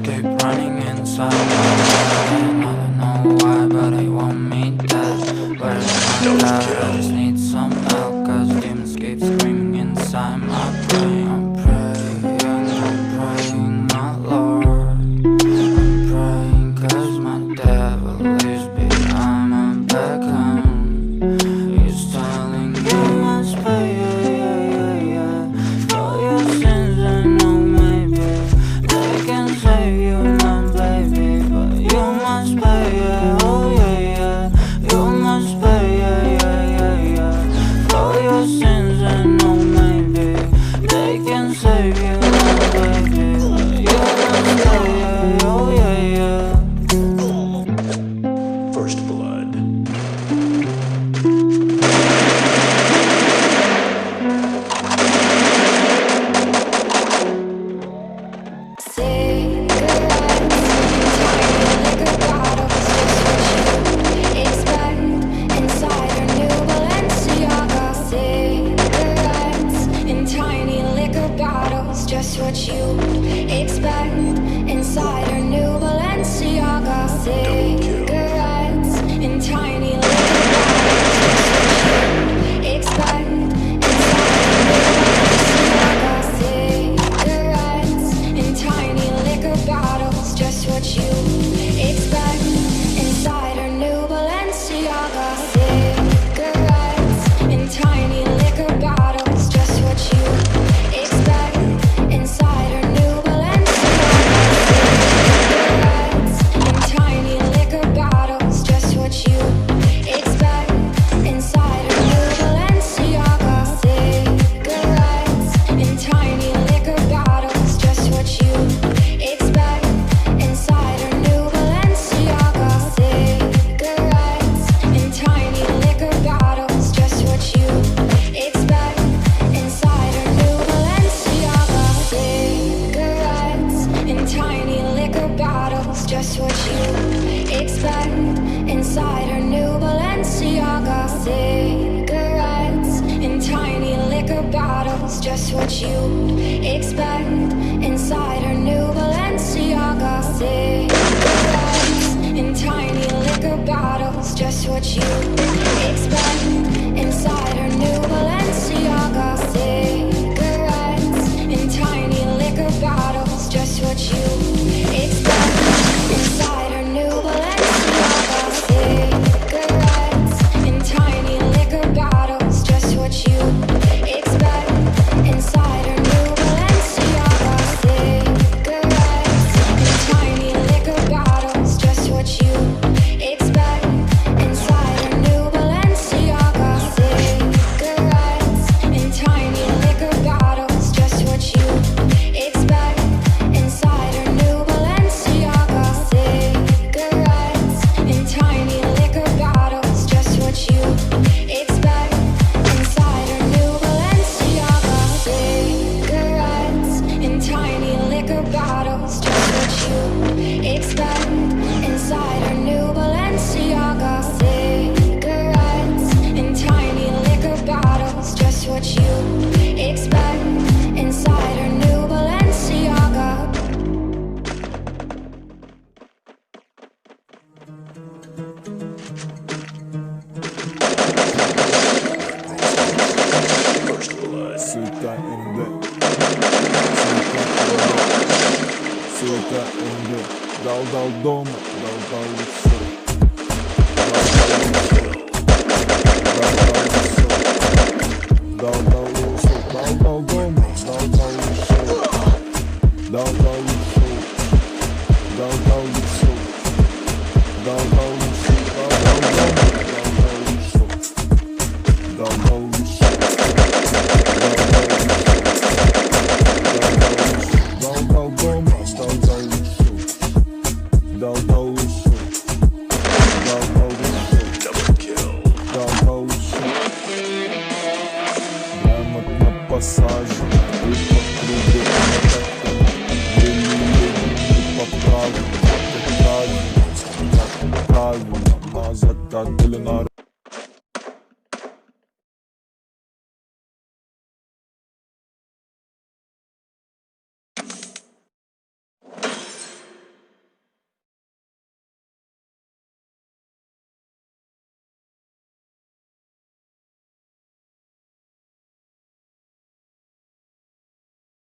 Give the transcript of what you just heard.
Demons keep running inside my head, and I don't know why, but they want me dead. Where's my dad? I just need some help, cause demons keep screaming inside my brain. I'm praying, my Lord. I'm praying cause my devil leaves behind my back home. He's telling you must pay, for your sins. I know maybe they can save you now, baby, but you must pay, oh yeah, you must pay, for your sins. I know maybe they can save you now, baby, but you must pay, oh yeah. First blood. Just what you expect inside a new Balenciaga. Cigarettes in tiny liquor bottles. Expect just what you expect inside a new Balenciaga. Cigarettes in tiny liquor bottles. Just what you expect inside a new Balenciaga. Cigarettes in tiny liquor bottles. Just what you expect inside a new Balenciaga. Cigarettes in tiny liquor bottles. Just what you expect inside a new Balenciaga. Cigarettes in tiny liquor bottles. Just what you expect inside a new Balenciaga. Cigarettes in tiny liquor bottles. Just what you expect inside a new Balenciaga. Cigarettes in tiny liquor bottles. Just what you expect inside a new Balenciaga. Cigarettes in tiny liquor bottles. Just what you expect inside a new Balenciaga. Cigarettes in tiny liquor bottles. Just what you expect inside a new Balenciaga. Cigarettes in tiny liquor bottles. Just what you expect inside a new Balenciaga. Cigarettes in tiny liquor bottles. Just what you expect inside a new Balenciaga. Cigarettes in tiny liquor bottles. Just what you expect inside a new Balenciaga. Cigarettes in tiny liquor bottles. Just what you expect inside a new Balenciaga. Cigarettes in tiny liquor bottles. Just what you expect inside a new Balenciaga. Cigarettes in tiny liquor bottles. Just what you expect inside a new Balenciaga. First blood. Suka indi. Dal dom. Passagem, mas a tá